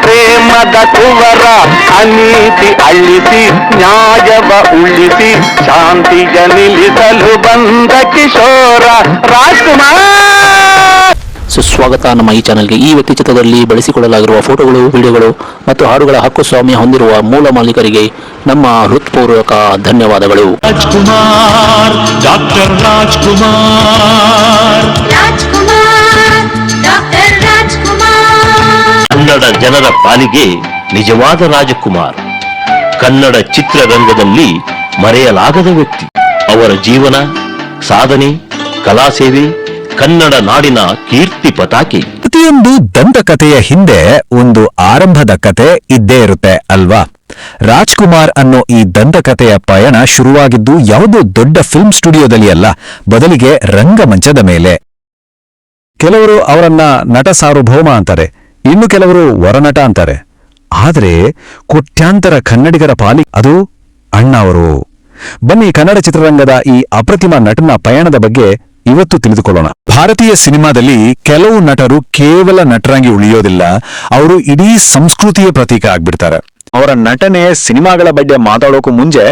ಪ್ರೇಮದ ಕುವರ ಅನೀತಿ ಅಳಿಸಿ ನ್ಯಾಯವ ಉಳಿಸಿ ಶಾಂತಿಯ ನಿಲ್ಲಿಸಲು ಬಂದ ಕಿಶೋರ ರಾಜ್ಕುಮಾರ್. ಸುಸ್ವಾಗತ ನಮ್ಮ ಈ ಚಾನೆಲ್ಗೆ. ಈ ವ್ಯಕ್ತಿ ಚಿತ್ರದಲ್ಲಿ ಬಳಸಿಕೊಳ್ಳಲಾಗಿರುವ ಫೋಟೋಗಳು, ವಿಡಿಯೋಗಳು ಮತ್ತು ಹಾಡುಗಳ ಹಕ್ಕು ಸ್ವಾಮ್ಯ ಹೊಂದಿರುವ ಮೂಲ ಮಾಲೀಕರಿಗೆ ನಮ್ಮ ಹೃತ್ಪೂರ್ವಕ ಧನ್ಯವಾದಗಳು. Rajkumar, doctor Rajkumar, doctor Rajkumar. ಕನ್ನಡ ಜನರ ಪಾಲಿಗೆ ನಿಜವಾದ ರಾಜಕುಮಾರ್. ಕನ್ನಡ ಚಿತ್ರರಂಗದಲ್ಲಿ ಮರೆಯಲಾಗದ ವ್ಯಕ್ತಿ. ಅವರ ಜೀವನ, ಸಾಧನೆ, ಕಲಾ ಸೇವೆ ಕನ್ನಡ ನಾಡಿನ ಕೀರ್ತಿ ಪತಾಕೆ. ಪ್ರತಿಯೊಂದು ದಂತಕಥೆಯ ಹಿಂದೆ ಒಂದು ಆರಂಭದ ಕತೆ ಇದ್ದೇ ಇರುತ್ತೆ ಅಲ್ವಾ? ರಾಜ್ಕುಮಾರ್ ಅನ್ನೋ ಈ ದಂತಕಥೆಯ ಪಯಣ ಶುರುವಾಗಿದ್ದು ಯಾವುದೋ ದೊಡ್ಡ ಫಿಲ್ಮ್ ಸ್ಟುಡಿಯೋದಲ್ಲಿ ಅಲ್ಲ, ಬದಲಿಗೆ ರಂಗಮಂಚದ ಮೇಲೆ. ಕೆಲವರು ಅವರನ್ನ ನಟ ಸಾರ್ವಭೌಮ ಅಂತಾರೆ, ಇನ್ನು ಕೆಲವರು ವರನಟ ಅಂತಾರೆ. ಆದರೆ ಕೋಟ್ಯಾಂತರ ಕನ್ನಡಿಗರ ಪಾಲಿ ಅದು ಅಣ್ಣ ಅವರು. ಬನ್ನಿ ಕನ್ನಡ ಚಿತ್ರರಂಗದ ಈ ಅಪ್ರತಿಮ ನಟನ ಪಯಣದ ಬಗ್ಗೆ ಇವತ್ತು ತಿಳಿದುಕೊಳ್ಳೋಣ. ಭಾರತೀಯ ಸಿನಿಮಾದಲ್ಲಿ ಕೆಲವು ನಟರು ಕೇವಲ ನಟರಾಗಿ ಉಳಿಯೋದಿಲ್ಲ, ಅವರು ಇಡೀ ಸಂಸ್ಕೃತಿಯ ಪ್ರತೀಕ ಆಗ್ಬಿಡ್ತಾರೆ. ಅವರ ನಟನೆ, ಸಿನಿಮಾಗಳ ಬಗ್ಗೆ ಮಾತಾಡೋಕು ಮುಂಚೆ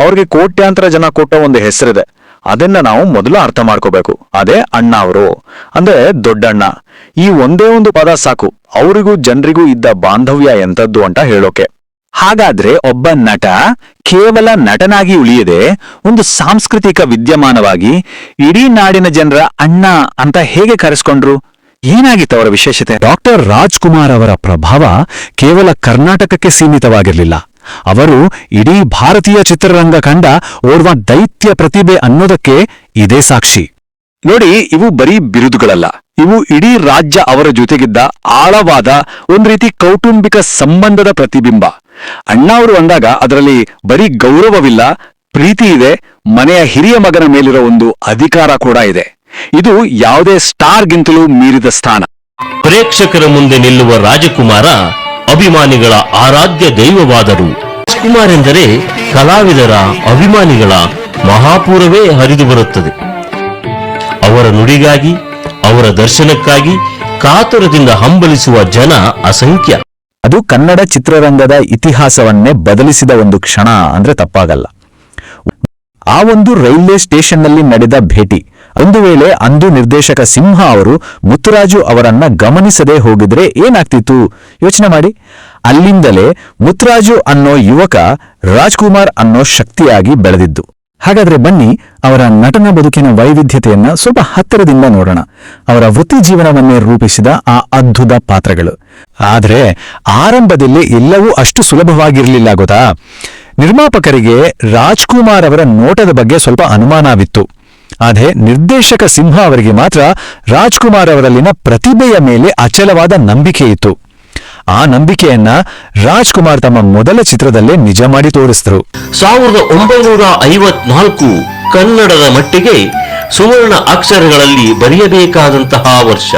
ಅವ್ರಿಗೆ ಕೋಟ್ಯಾಂತರ ಜನ ಕೊಟ್ಟ ಒಂದು ಹೆಸರಿದೆ. ಅದನ್ನ ನಾವು ಮೊದಲು ಅರ್ಥ ಮಾಡ್ಕೋಬೇಕು. ಅದೇ ಅಣ್ಣ ಅವರು, ಅಂದ್ರೆ ದೊಡ್ಡಣ್ಣ. ಈ ಒಂದೇ ಒಂದು ಪದ ಸಾಕು ಅವರಿಗೂ ಜನರಿಗೂ ಇದ್ದ ಬಾಂಧವ್ಯ ಎಂತದ್ದು ಅಂತ ಹೇಳೋಕೆ. ಹಾಗಾದ್ರೆ ಒಬ್ಬ ನಟ ಕೇವಲ ನಟನಾಗಿ ಉಳಿಯದೆ ಒಂದು ಸಾಂಸ್ಕೃತಿಕ ವಿದ್ಯಮಾನವಾಗಿ ಇಡೀ ನಾಡಿನ ಜನರ ಅಣ್ಣ ಅಂತ ಹೇಗೆ ಕರೆಸ್ಕೊಂಡ್ರು? ಏನಾಗಿತ್ತು ಅವರ ವಿಶೇಷತೆ? ಡಾಕ್ಟರ್ ರಾಜ್ಕುಮಾರ್ ಅವರ ಪ್ರಭಾವ ಕೇವಲ ಕರ್ನಾಟಕಕ್ಕೆ ಸೀಮಿತವಾಗಿರಲಿಲ್ಲ. ಅವರು ಇಡೀ ಭಾರತೀಯ ಚಿತ್ರರಂಗ ಕಂಡ ಓರ್ವ ದೈತ್ಯ ಪ್ರತಿಭೆ ಅನ್ನೋದಕ್ಕೆ ಇದೇ ಸಾಕ್ಷಿ. ನೋಡಿ, ಇವು ಬರೀ ಬಿರುದುಗಳಲ್ಲ, ಇವು ಇಡೀ ರಾಜ್ಯ ಅವರ ಜೊತೆಗಿದ್ದ ಆಳವಾದ ಒಂದ್ ರೀತಿ ಕೌಟುಂಬಿಕ ಸಂಬಂಧದ ಪ್ರತಿಬಿಂಬ. ಅಣ್ಣ ಅವರು ಅಂದಾಗ ಅದರಲ್ಲಿ ಬರೀ ಗೌರವವಿಲ್ಲ, ಪ್ರೀತಿ ಇದೆ, ಮನೆಯ ಹಿರಿಯ ಮಗನ ಮೇಲಿರೋ ಒಂದು ಅಧಿಕಾರ ಕೂಡ ಇದೆ. ಇದು ಯಾವುದೇ ಸ್ಟಾರ್ಗಿಂತಲೂ ಮೀರಿದ ಸ್ಥಾನ. ಪ್ರೇಕ್ಷಕರ ಮುಂದೆ ನಿಲ್ಲುವ ರಾಜಕುಮಾರ ಅಭಿಮಾನಿಗಳ ಆರಾಧ್ಯ ದೈವವಾದರು. ರಾಜಕುಮಾರ್ ಎಂದರೆ ಕಲಾವಿದರ, ಅಭಿಮಾನಿಗಳ ಮಹಾಪೂರವೇ ಹರಿದು ಬರುತ್ತದೆ. ಅವರ ನುಡಿಗಾಗಿ, ಅವರ ದರ್ಶನಕ್ಕಾಗಿ ಕಾತುರದಿಂದ ಹಂಬಲಿಸುವ ಜನ ಅಸಂಖ್ಯ. ಅದು ಕನ್ನಡ ಚಿತ್ರರಂಗದ ಇತಿಹಾಸವನ್ನೇ ಬದಲಿಸಿದ ಒಂದು ಕ್ಷಣ ಅಂದ್ರೆ ತಪ್ಪಾಗಲ್ಲ. ಆ ಒಂದು ರೈಲ್ವೆ ಸ್ಟೇಷನ್ನಲ್ಲಿ ನಡೆದ ಭೇಟಿ. ಒಂದು ವೇಳೆ ಅಂದು ನಿರ್ದೇಶಕ ಸಿಂಹ ಅವರು ಮುತ್ತುರಾಜು ಅವರನ್ನ ಗಮನಿಸದೆ ಹೋಗಿದ್ರೆ ಏನಾಗ್ತಿತ್ತು ಯೋಚನೆ ಮಾಡಿ. ಅಲ್ಲಿಂದಲೇ ಮುತ್ತುರಾಜು ಅನ್ನೋ ಯುವಕ ರಾಜ್ಕುಮಾರ್ ಅನ್ನೋ ಶಕ್ತಿಯಾಗಿ ಬೆಳೆದಿದ್ದು. ಹಾಗಾದ್ರೆ ಬನ್ನಿ ಅವರ ನಟನ ಬದುಕಿನ ವೈವಿಧ್ಯತೆಯನ್ನ ಸ್ವಲ್ಪ ಹತ್ತಿರದಿಂದ ನೋಡೋಣ. ಅವರ ವೃತ್ತಿ ಜೀವನವನ್ನೇ ರೂಪಿಸಿದ ಆ ಅದ್ಭುತ ಪಾತ್ರಗಳು. ಆದ್ರೆ ಆರಂಭದಲ್ಲಿ ಎಲ್ಲವೂ ಅಷ್ಟು ಸುಲಭವಾಗಿರಲಿಲ್ಲ ಗೊತ್ತಾ? ನಿರ್ಮಾಪಕರಿಗೆ ರಾಜ್ಕುಮಾರ್ ಅವರ ನೋಟದ ಬಗ್ಗೆ ಸ್ವಲ್ಪ ಅನುಮಾನವಿತ್ತು. ಆದರೆ ನಿರ್ದೇಶಕ ಸಿಂಹ ಅವರಿಗೆ ಮಾತ್ರ ರಾಜ್ಕುಮಾರ್ ಅವರಲ್ಲಿನ ಪ್ರತಿಭೆಯ ಮೇಲೆ ಅಚಲವಾದ ನಂಬಿಕೆ ಇತ್ತು. ಆ ನಂಬಿಕೆಯನ್ನ ರಾಜ್ಕುಮಾರ್ ತಮ್ಮ ಮೊದಲ ಚಿತ್ರದಲ್ಲೇ ನಿಜ ಮಾಡಿ ತೋರಿಸಿದರು. 1954 ಕನ್ನಡದ ಮಟ್ಟಿಗೆ ಸುವರ್ಣ ಅಕ್ಷರಗಳಲ್ಲಿ ಬರೆಯಬೇಕಾದಂತಹ ವರ್ಷ.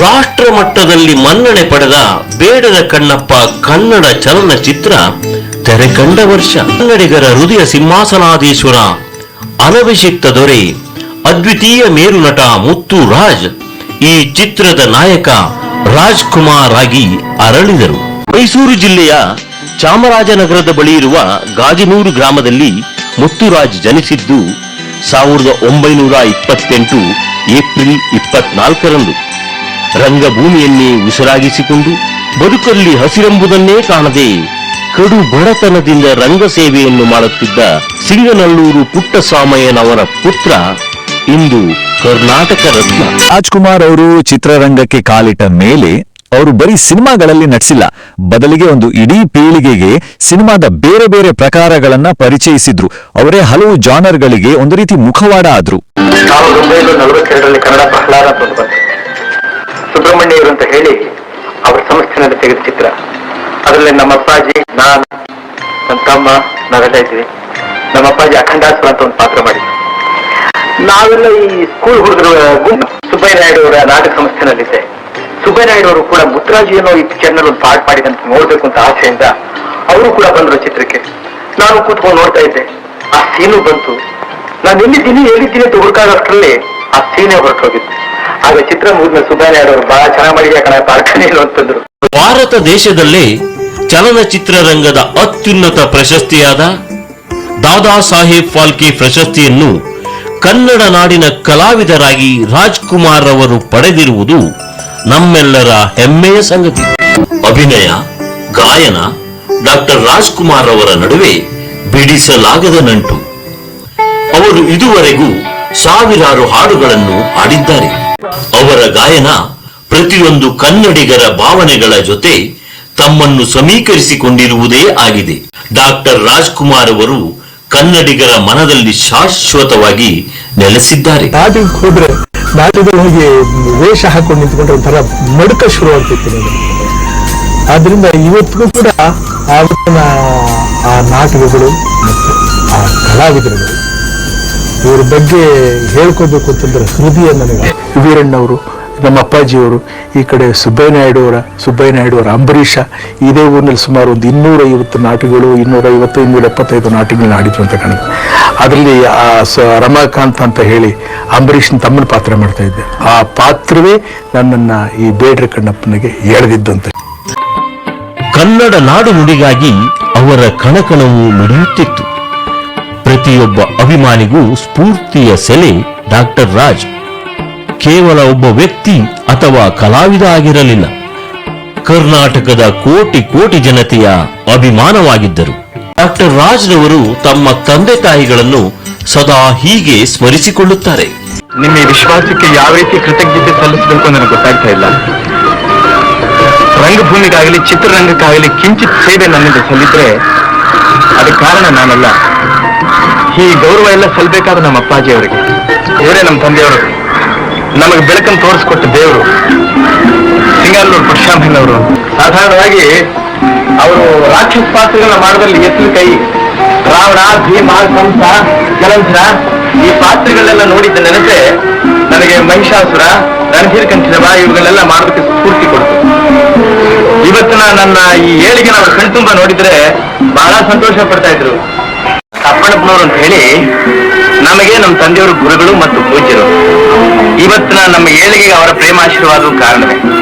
ರಾಷ್ಟ್ರ ಮಟ್ಟದಲ್ಲಿ ಮನ್ನಣೆ ಪಡೆದ ಬೇಡದ ಕಣ್ಣಪ್ಪ ಕನ್ನಡ ಚಲನಚಿತ್ರ ತೆರೆ ಕಂಡ ವರ್ಷ. ಕನ್ನಡಿಗರ ಹೃದಯ ಸಿಂಹಾಸನಾಧೀಶ್ವರ, ಅನಭಿಷಿಕ್ತ ದೊರೆ, ಅದ್ವಿತೀಯ ಮೇರುನಟ ಮುತ್ತು ರಾಜ್ ಈ ಚಿತ್ರದ ನಾಯಕ ರಾಜ್ಕುಮಾರ್ ಆಗಿ ಅರಳಿದರು. ಮೈಸೂರು ಜಿಲ್ಲೆಯ ಚಾಮರಾಜನಗರದ ಬಳಿ ಇರುವ ಗಾಜಿನೂರು ಗ್ರಾಮದಲ್ಲಿ ಮುತ್ತುರಾಜ್ ಜನಿಸಿದ್ದು 1928 ಏಪ್ರಿಲ್ 24ರಂದು. ರಂಗಭೂಮಿಯನ್ನೇ ಉಸಿರಾಗಿಸಿಕೊಂಡು ಬದುಕಲ್ಲಿ ಹಸಿರೆಂಬುದನ್ನೇ ಕಾಣದೆ ಕಡು ಬಡತನದಿಂದ ರಂಗ ಸೇವೆಯನ್ನು ಮಾಡುತ್ತಿದ್ದ ಸಿಂಗನಲ್ಲೂರು ಪುಟ್ಟಸ್ವಾಮಯ್ಯನವರ ಪುತ್ರ ಇಂದು ಕರ್ನಾಟಕ ರತ್ನ. ರಾಜ್ಕುಮಾರ್ ಅವರು ಚಿತ್ರರಂಗಕ್ಕೆ ಕಾಲಿಟ್ಟ ಮೇಲೆ ಅವರು ಬರೀ ಸಿನಿಮಾಗಳಲ್ಲಿ ನಟಿಸಿಲ್ಲ, ಬದಲಿಗೆ ಒಂದು ಇಡೀ ಪೀಳಿಗೆಗೆ ಸಿನಿಮಾದ ಬೇರೆ ಬೇರೆ ಪ್ರಕಾರಗಳನ್ನ ಪರಿಚಯಿಸಿದ್ರು. ಅವರೇ ಹಲವು ಜಾನರ್ಗಳಿಗೆ ಒಂದು ರೀತಿ ಮುಖವಾಡ ಆದ್ರು. 1942ರಲ್ಲಿ ಕನ್ನಡ ಪ್ರಹ್ಲಾದ ಅಂತ ಬಂತು. ಸುಬ್ರಹ್ಮಣ್ಯರು ಅಂತ ಹೇಳಿ ಅವರ ಸಂಸ್ಥೆನಲ್ಲಿ ತೆಗೆದ ಚಿತ್ರ. ಅದರಲ್ಲಿ ನಮ್ಮ ಅಪ್ಪಾಜಿ, ನಾನು, ನನ್ನ ತಮ್ಮ, ನಾವೆಲ್ಲ ಇದ್ವಿ. ನಮ್ಮ ಅಪ್ಪಾಜಿ ಅಖಂಡಾಸುರ ಅಂತ ಒಂದು ಪಾತ್ರ ಮಾಡಿದ್ವಿ. ನಾವೆಲ್ಲ ಈ ಸ್ಕೂಲ್ ಹುಡುಗರು ಗುಂಪು ಸುಬ್ಬಯ್ಯ ನಾಯ್ಡು ಅವರ ನಾಟಕ ಸಂಸ್ಥೆನಲ್ಲಿದ್ದೆ. ಸುಬ್ಬಯ್ಯ ನಾಯ್ಡು ಅವರು ಕೂಡ ಮುತ್ತುರಾಜು ಏನೋ ಈ ಪಿಕ್ಚರ್ನಲ್ಲಿ ಒಂದು ಪಾಠ ಮಾಡಿದಂತ ನೋಡ್ಬೇಕು ಅಂತ ಆಸೆಯಿಂದ ಅವರು ಕೂಡ ಬಂದರು ಚಿತ್ರಕ್ಕೆ. ನಾನು ಕೂತ್ಕೊಂಡು ನೋಡ್ತಾ ಇದ್ದೆ. ಆ ಸೀನು ಬಂತು. ನಾನು ಎಲ್ಲಿದ್ದೀನಿ ಅಂತ ಹುಡುಕಾಡೋಷ್ಟರಲ್ಲಿ ಆ ಸೀನೇ ಹೊರಟೋಗಿತ್ತು. ಆಗ ಚಿತ್ರ ಮುಗಿದ್ಮೇಲೆ ಸುಬ್ಬಯ್ಯ ನಾಯ್ಡು ಅವರು ಬಹಳ ಚೆನ್ನಾಗಿ ಮಾಡಿದ್ಯಾ ಕಣ ಪಾಠ ಅಂತಂದ್ರು. ಭಾರತ ದೇಶದಲ್ಲೇ ಚಲನಚಿತ್ರರಂಗದ ಅತ್ಯುನ್ನತ ಪ್ರಶಸ್ತಿಯಾದ ದಾದಾ ಸಾಹೇಬ್ ಫಾಲ್ಕೆ ಪ್ರಶಸ್ತಿಯನ್ನು ಕನ್ನಡ ನಾಡಿನ ಕಲಾವಿದರಾಗಿ ರಾಜ್ಕುಮಾರ್ ಅವರು ಪಡೆದಿರುವುದು ನಮ್ಮೆಲ್ಲರ ಹೆಮ್ಮೆಯ ಸಂಗತಿ. ಅಭಿನಯ, ಗಾಯನ, ಡಾಕ್ಟರ್ ರಾಜ್ಕುಮಾರ್ ಅವರ ನಡುವೆ ಬಿಡಿಸಲಾಗದ ನಂಟು. ಅವರು ಇದುವರೆಗೂ ಸಾವಿರಾರು ಹಾಡುಗಳನ್ನು ಹಾಡಿದ್ದಾರೆ. ಅವರ ಗಾಯನ ಪ್ರತಿಯೊಂದು ಕನ್ನಡಿಗರ ಭಾವನೆಗಳ ಜೊತೆ ತಮ್ಮನ್ನು ಸಮೀಕರಿಸಿಕೊಂಡಿರುವುದೇ ಆಗಿದೆ. ಡಾಕ್ಟರ್ ರಾಜ್ಕುಮಾರ್ ಅವರು ಕನ್ನಡಿಗರ ಮನದಲ್ಲಿ ಶಾಶ್ವತವಾಗಿ ನೆಲೆಸಿದ್ದಾರೆ. ನಾಟಿಗೆ ಹೋದ್ರೆ ನಾಟಕದಲ್ಲಿ ಹೋಗಿ ವೇಷ ಹಾಕೊಂಡು ನಿಂತ್ಕೊಂಡ್ರೆ ಒಂಥರ ನಡುಕ ಶುರು ಆಗ್ತಿತ್ತು ನನಗೆ. ಆದ್ರಿಂದ ಇವತ್ತಿಗೂ ಕೂಡ ಆವತ್ತಿನ ಆ ನಾಟಕಗಳು ಮತ್ತು ಆ ಕಲಾವಿದರುಗಳು ಇವ್ರ ಬಗ್ಗೆ ಹೇಳ್ಕೋಬೇಕು ಅಂತಂದ್ರೆ ಹೃದಯ ನನಗೆ. ವೀರಣ್ಣವರು, ನಮ್ಮ ಅಪ್ಪಾಜಿಯವರು, ಈ ಕಡೆ ಸುಬ್ಬಯ್ಯನಾಯ್ಡು ಅವರ ಅಂಬರೀಷ, ಇದೇ ಊರಿನಲ್ಲಿ ಸುಮಾರು ಒಂದು 250 ನಾಟಕಗಳು, 250-275 ನಾಟಕಗಳನ್ನ ಆಡಿದ್ರು ಅಂತ ಕಾಣುತ್ತೆ. ಅದರಲ್ಲಿ ರಮಾಕಾಂತ್ ಅಂತ ಹೇಳಿ ಅಂಬರೀಷನ್ ತಮ್ಮನ ಪಾತ್ರ ಮಾಡ್ತಾ ಇದ್ದೆ. ಆ ಪಾತ್ರವೇ ನನ್ನನ್ನ ಈ ಬೇಡ್ರ ಕಣ್ಣಪ್ಪನಿಗೆ ಎಳೆದಿದ್ದಂತೆ. ಕನ್ನಡ ನಾಡು ನುಡಿಗಾಗಿ ಅವರ ಕಣಕಣವು ಮಿಡಿಯುತ್ತಿತ್ತು. ಪ್ರತಿಯೊಬ್ಬ ಅಭಿಮಾನಿಗೂ ಸ್ಫೂರ್ತಿಯ ಸೆಲೆ ಡಾಕ್ಟರ್ ರಾಜ್. ಕೇವಲ ಒಬ್ಬ ವ್ಯಕ್ತಿ ಅಥವಾ ಕಲಾವಿದ ಆಗಿರಲಿಲ್ಲ, ಕರ್ನಾಟಕದ ಕೋಟಿ ಕೋಟಿ ಜನತೆಯ ಅಭಿಮಾನವಾಗಿದ್ದರು. ಡಾಕ್ಟರ್ ರಾಜ್ರವರು ತಮ್ಮ ತಂದೆ ತಾಯಿಗಳನ್ನು ಸದಾ ಹೀಗೆ ಸ್ಮರಿಸಿಕೊಳ್ಳುತ್ತಾರೆ. ನಿಮ್ಮ ಈ ವಿಶ್ವಾಸಕ್ಕೆ ಯಾವ ರೀತಿ ಕೃತಜ್ಞತೆ ಸಲ್ಲಿಸಬೇಕು ನನಗೆ ಗೊತ್ತಾಗ್ತಾ ಇಲ್ಲ. ರಂಗಭೂಮಿಗಾಗಲಿ ಚಿತ್ರರಂಗಕ್ಕಾಗಲಿ ಕಿಂಚಿತ್ ಸೇವೆ ನನ್ನಿಂದ ಸಲ್ಲಿದ್ರೆ ಅದಕ್ಕೆ ಕಾರಣ ನಾನಲ್ಲ. ಈ ಗೌರವ ಎಲ್ಲ ಸಲ್ಲಬೇಕಾದ ನಮ್ಮ ಅಪ್ಪಾಜಿ ಅವರಿಗೆ. ಇವರೇ ನಮ್ಮ ತಂದೆಯವರು, ನಮಗೆ ಬೆಳಕನ್ನು ತೋರಿಸ್ಕೊಟ್ಟ ದೇವರು. ಸಿಂಗಾರೂರು ಪರಶುರಾಮಯ್ಯನವರು ಸಾಧಾರಣವಾಗಿ ಅವರು ರಾಕ್ಷಸ ಪಾತ್ರಗಳನ್ನ ಮಾಡೋದ್ರಲ್ಲಿ ಎತ್ತಿನ ಕೈ. ರಾವಣ, ಭೀಮ, ಕಂಸ, ಜಲಂಧರ ಈ ಪಾತ್ರಗಳನ್ನೆಲ್ಲ ನೋಡಿದ್ದ ನೆನಪೆ ನನಗೆ ಮಹಿಷಾಸುರ, ರಣಧೀರ್ ಕಂಠೀರವ ಇವುಗಳೆಲ್ಲ ಮಾಡೋದಕ್ಕೆ ಸ್ಫೂರ್ತಿ ಕೊಡ್ತು. ಇವತ್ತಿನ ನನ್ನ ಈ ಏಳಿಗೆ ನಾವು ಕಣ್ತುಂಬ ನೋಡಿದ್ರೆ ಬಹಳ ಸಂತೋಷ ಪಡ್ತಾ ಇದ್ರು. ಅಪ್ಪಣ್ಣಪ್ಪನವರು ಅಂತ ಹೇಳಿ ನಮಗೆ ನಮ್ಮ ತಂದೆಯವರು ಗುರುಗಳು ಮತ್ತು ಪೂಜ್ಯರು. ಇವತ್ತಿನ ನಮ್ಮ ಏಳಿಗೆಗೆ ಅವರ ಪ್ರೇಮಾಶೀರ್ವಾದ ಕಾರಣವೇ.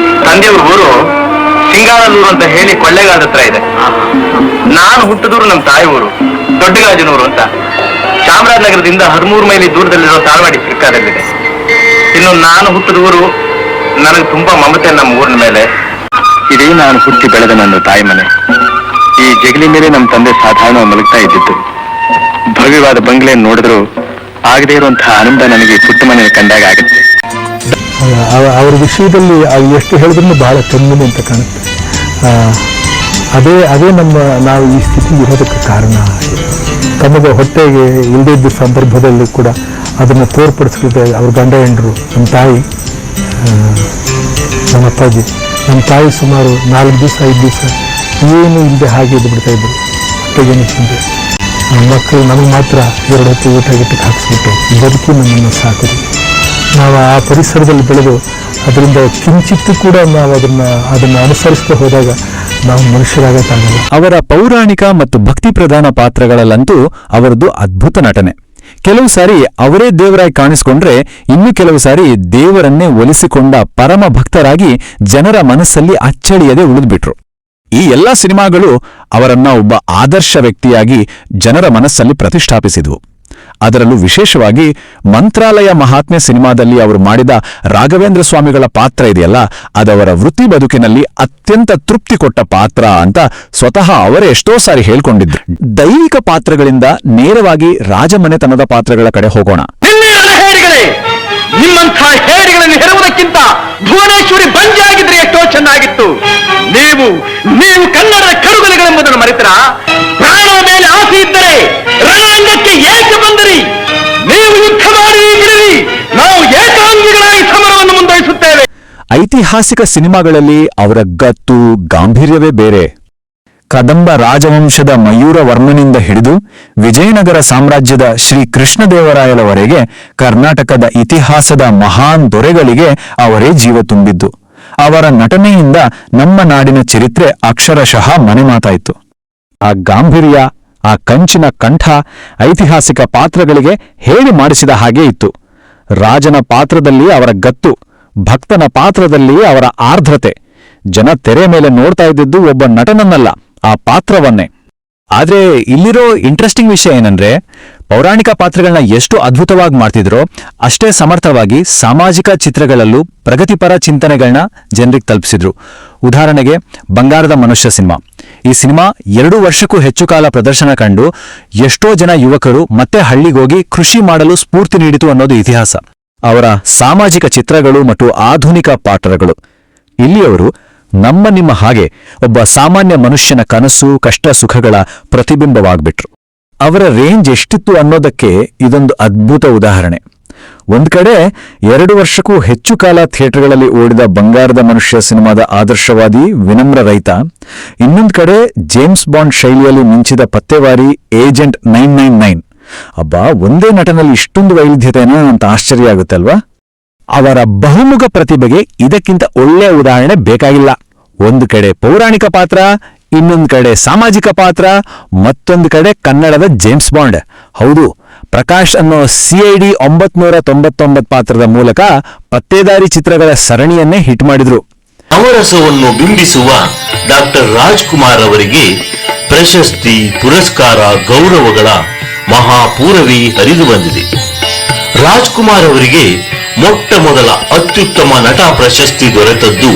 ತಂದೆಯವ್ರ ಊರು ಸಿಂಗಾರಲ್ಲೂರು ಅಂತ ಹೇಳಿ ಕೊಳ್ಳೇಗಾಲದ ಹತ್ರ ಇದೆ. ನಾನು ಹುಟ್ಟಿದೂರು ನಮ್ಮ ತಾಯಿ ಊರು ದೊಡ್ಡಗಾಜನೂರು ಅಂತ ಚಾಮರಾಜನಗರದಿಂದ 13 ಮೈಲಿ ದೂರದಲ್ಲಿರೋ ತಾಳ್ವಾಡಿ ಸರ್ಕಾರದಲ್ಲಿದೆ. ಇನ್ನು ನಾನು ಹುಟ್ಟಿದ ಊರು, ನನಗೆ ತುಂಬಾ ಮಮತೆ ನಮ್ಮ ಊರಿನ ಮೇಲೆ. ಇದೇ ನಾನು ಹುಟ್ಟಿ ಬೆಳೆದ ನನ್ನ ತಾಯಿ ಮನೆ. ಈ ಜಗಲಿ ಮೇಲೆ ನಮ್ಮ ತಂದೆ ಸಾಧಾರಣ ಮಲಗ್ತಾ ಇದ್ದಿತ್ತು. ಭವ್ಯವಾದ ಬಂಗ್ಲೆ ನೋಡಿದ್ರು ಆಗದೇ ಇರುವಂತಹ ಆನಂದ ನನಗೆ ಪುಟ್ಟ ಮನೆ ಕಂಡಾಗ ಆಗುತ್ತೆ. ಅವ್ರ ವಿಷಯದಲ್ಲಿ ಎಷ್ಟು ಹೇಳಿದ್ರು ಬಹಳ ಕಮ್ಮಿನಿ ಅಂತ ಕಾಣುತ್ತೆ. ಅದೇ ನಾವು ಈ ಸ್ಥಿತಿ ಇರೋದಕ್ಕೆ ಕಾರಣ. ತಮಗೆ ಹೊಟ್ಟೆಗೆ ಇಲ್ಲದಿದ್ದ ಸಂದರ್ಭದಲ್ಲಿ ಕೂಡ ಅದನ್ನು ತೋರ್ಪಡಿಸ್ಲಿಕ್ಕೆ ಅವ್ರ ಗಂಡ ಹೆಂಡರು, ನಮ್ಮ ತಾಯಿ, ನಮ್ಮ ಅಪ್ಪಾಜಿ, ನಮ್ಮ ತಾಯಿ ಸುಮಾರು 4 ದಿವಸ 5 ದಿವಸ ಏನು ಇಲ್ಲದೆ ಹಾಗೆ ಇದ್ದು ಬಿಡ್ತಾ ಇದ್ರು. ಹೊಟ್ಟೆಗೇನು ತಿಂದೆ. ಮಕ್ಕಳು ನಮಗೆ ಮಾತ್ರ 2 ಹೊತ್ತು ಊಟ ಗಿಟ್ಟಕ್ಕೆ ಹಾಕಿಸ್ಬಿಟ್ಟು ಬದುಕಿ ನಮ್ಮನ್ನು ಸಾಕಿದ್ರು. ನಾವು ಆ ಪರಿಸರದಲ್ಲಿ ಬೆಳೆದು ಅದರಿಂದ ಕಿಂಚಿತ್ತು ಕೂಡ ನಾವು ಅದನ್ನು ಅನುಸರಿಸ್ತಾ ಹೋದಾಗ ನಾವು ಮನುಷ್ಯರಾಗಕ್ಕಾಗಲ್ಲ. ಅವರ ಪೌರಾಣಿಕ ಮತ್ತು ಭಕ್ತಿ ಪ್ರಧಾನ ಪಾತ್ರಗಳಲ್ಲಂತೂ ಅವರದ್ದು ಅದ್ಭುತ ನಟನೆ. ಕೆಲವು ಸಾರಿ ಅವರೇ ದೇವರಾಗಿ ಕಾಣಿಸಿಕೊಂಡ್ರೆ, ಇನ್ನು ಕೆಲವು ಸಾರಿ ದೇವರನ್ನೇ ಒಲಿಸಿಕೊಂಡ ಪರಮ ಭಕ್ತರಾಗಿ ಜನರ ಮನಸ್ಸಲ್ಲಿ ಅಚ್ಚಳಿಯದೆ ಉಳಿದ್ಬಿಟ್ರು. ಈ ಎಲ್ಲ ಸಿನಿಮಾಗಳು ಅವರನ್ನ ಒಬ್ಬ ಆದರ್ಶ ವ್ಯಕ್ತಿಯಾಗಿ ಜನರ ಮನಸ್ಸಲ್ಲಿ ಪ್ರತಿಷ್ಠಾಪಿಸಿದ್ವು. ಅದರಲ್ಲೂ ವಿಶೇಷವಾಗಿ ಮಂತ್ರಾಲಯ ಮಹಾತ್ಮೆ ಸಿನಿಮಾದಲ್ಲಿ ಅವರು ಮಾಡಿದ ರಾಘವೇಂದ್ರ ಸ್ವಾಮಿಗಳ ಪಾತ್ರ ಇದೆಯಲ್ಲ, ಅದವರ ವೃತ್ತಿ ಬದುಕಿನಲ್ಲಿ ಅತ್ಯಂತ ತೃಪ್ತಿ ಕೊಟ್ಟ ಪಾತ್ರ ಅಂತ ಸ್ವತಃ ಅವರೇ ಎಷ್ಟೋ ಸಾರಿ ಹೇಳ್ಕೊಂಡಿದ್ರು. ದೈವಿಕ ಪಾತ್ರಗಳಿಂದ ನೇರವಾಗಿ ರಾಜಮನೆತನದ ಪಾತ್ರಗಳ ಕಡೆ ಹೋಗೋಣ. ನಿಮ್ಮಂಥ ಹೇಡಿಗಳನ್ನು ಹೆರುವುದಕ್ಕಿಂತ ಭುವನೇಶ್ವರಿ ಬಂಜೆ ಆಗಿದ್ರೆ ಎಷ್ಟೋ ಚೆನ್ನಾಗಿತ್ತು. ನೀವು ಕನ್ನಡದ ಕರುಗಳೆಗಳೆಂಬುದನ್ನು ಮರೆತರ. ಪ್ರಾಣದ ಮೇಲೆ ಆಸೆ ಇದ್ದರೆ ರಣರಂಗಕ್ಕೆ ಏಕೆ ಬಂದಿರಿ? ನೀವು ಯುದ್ಧ ಮಾಡಿ ಬಿಡಿರಿ, ನಾವು ಏಕಾಂಗಿಗಳಾಗಿ ಸಮರವನ್ನು ಮುಂದುವರಿಸುತ್ತೇವೆ. ಐತಿಹಾಸಿಕ ಸಿನಿಮಾಗಳಲ್ಲಿ ಅವರ ಗತ್ತು ಗಾಂಭೀರ್ಯವೇ ಬೇರೆ. ಕದಂಬ ರಾಜವಂಶದ ಮಯೂರವರ್ಮನಿಂದ ಹಿಡಿದು ವಿಜಯನಗರ ಸಾಮ್ರಾಜ್ಯದ ಶ್ರೀ ಕೃಷ್ಣದೇವರಾಯಲವರೆಗೆ ಕರ್ನಾಟಕದ ಇತಿಹಾಸದ ಮಹಾನ್ ದೊರೆಗಳಿಗೆ ಅವರೇ ಜೀವ ತುಂಬಿದ್ದು. ಅವರ ನಟನೆಯಿಂದ ನಮ್ಮ ನಾಡಿನ ಚರಿತ್ರೆ ಅಕ್ಷರಶಃ ಮನೆಮಾತಾಯಿತು. ಆ ಗಾಂಭೀರ್ಯ, ಆ ಕಂಚಿನ ಕಂಠ ಐತಿಹಾಸಿಕ ಪಾತ್ರಗಳಿಗೆ ಹೇಳಿ ಮಾಡಿಸಿದ ಹಾಗೆ ಇತ್ತು. ರಾಜನ ಪಾತ್ರದಲ್ಲಿ ಅವರ ಗತ್ತು, ಭಕ್ತನ ಪಾತ್ರದಲ್ಲಿ ಅವರ ಆರ್ದ್ರತೆ, ಜನ ತೆರೆ ಮೇಲೆ ನೋಡ್ತಾ ಇದ್ದಿದ್ದು ಒಬ್ಬ ನಟನನ್ನಲ್ಲ, ಆ ಪಾತ್ರವನ್ನೇ. ಆದ್ರೆ ಇಲ್ಲಿರೋ ಇಂಟ್ರೆಸ್ಟಿಂಗ್ ವಿಷಯ ಏನಂದ್ರೆ, ಪೌರಾಣಿಕ ಪಾತ್ರಗಳನ್ನ ಎಷ್ಟು ಅದ್ಭುತವಾಗಿ ಮಾಡ್ತಿದ್ರೋ ಅಷ್ಟೇ ಸಮರ್ಥವಾಗಿ ಸಾಮಾಜಿಕ ಚಿತ್ರಗಳಲ್ಲೂ ಪ್ರಗತಿಪರ ಚಿಂತನೆಗಳನ್ನ ಜನರಿಗೆ ತಲುಪಿಸಿದ್ರು. ಉದಾಹರಣೆಗೆ ಬಂಗಾರದ ಮನುಷ್ಯ ಸಿನಿಮಾ. ಈ ಸಿನಿಮಾ 2 ವರ್ಷಕ್ಕೂ ಹೆಚ್ಚು ಕಾಲ ಪ್ರದರ್ಶನ ಕಂಡು ಎಷ್ಟೋ ಜನ ಯುವಕರು ಮತ್ತೆ ಹಳ್ಳಿಗೋಗಿ ಕೃಷಿ ಮಾಡಲು ಸ್ಫೂರ್ತಿ ನೀಡಿತು ಅನ್ನೋದು ಇತಿಹಾಸ. ಅವರ ಸಾಮಾಜಿಕ ಚಿತ್ರಗಳು ಮತ್ತು ಆಧುನಿಕ ಪಾತ್ರಗಳು ಇಲ್ಲಿಯವರು ನಿಮ್ಮ ಹಾಗೆ ಒಬ್ಬ ಸಾಮಾನ್ಯ ಮನುಷ್ಯನ ಕನಸು ಕಷ್ಟ ಸುಖಗಳ ಪ್ರತಿಬಿಂಬವಾಗ್ಬಿಟ್ರು. ಅವರ ರೇಂಜ್ ಎಷ್ಟಿತ್ತು ಅನ್ನೋದಕ್ಕೆ ಇದೊಂದು ಅದ್ಭುತ ಉದಾಹರಣೆ. ಒಂದ್ ಕಡೆ 2 ವರ್ಷಕ್ಕೂ ಹೆಚ್ಚು ಕಾಲ ಥಿಯೇಟರ್ಗಳಲ್ಲಿ ಓಡಿದ ಬಂಗಾರದ ಮನುಷ್ಯ ಸಿನಿಮಾದ ಆದರ್ಶವಾದಿ ವಿನಮ್ರ ರೈತ, ಇನ್ನೊಂದ್ ಕಡೆ ಜೇಮ್ಸ್ ಬಾಂಡ್ ಶೈಲಿಯಲ್ಲಿ ಮಿಂಚಿದ ಪತ್ತೆವಾರಿ ಏಜೆಂಟ್ 999. ಅಬ್ಬಾ, ಒಂದೇ ನಟನಲ್ಲಿ ಇಷ್ಟೊಂದು ವೈವಿಧ್ಯತೆನಾ ಅಂತ ಆಶ್ಚರ್ಯ ಆಗುತ್ತೆ ಅಲ್ವಾ? ಅವರ ಬಹುಮುಖ ಪ್ರತಿಭೆಗೆ ಇದಕ್ಕಿಂತ ಒಳ್ಳೆಯ ಉದಾಹರಣೆ ಬೇಕಾಗಿಲ್ಲ. ಒಂದು ಕಡೆ ಪೌರಾಣಿಕ ಪಾತ್ರ, ಇನ್ನೊಂದು ಕಡೆ ಸಾಮಾಜಿಕ ಪಾತ್ರ, ಮತ್ತೊಂದು ಕಡೆ ಕನ್ನಡದ ಜೇಮ್ಸ್ ಬಾಂಡ್. ಹೌದು, ಪ್ರಕಾಶ್ ಅನ್ನೋ CID 999 ಪಾತ್ರದ ಮೂಲಕ ಪತ್ತೇದಾರಿ ಚಿತ್ರಗಳ ಸರಣಿಯನ್ನೇ ಹಿಟ್ ಮಾಡಿದ್ರು. ನವರಸವನ್ನು ಬಿಂಬಿಸುವ ಡಾಕ್ಟರ್ ರಾಜ್ಕುಮಾರ್ ಅವರಿಗೆ ಪ್ರಶಸ್ತಿ, ಪುರಸ್ಕಾರ, ಗೌರವಗಳ ಮಹಾಪೂರವೇ ಹರಿದು ಬಂದಿದೆ. ರಾಜ್ಕುಮಾರ್ ಅವರಿಗೆ ಮೊಟ್ಟ ಮೊದಲ ಅತ್ಯುತ್ತಮ ನಟ ಪ್ರಶಸ್ತಿ ದೊರೆತದ್ದು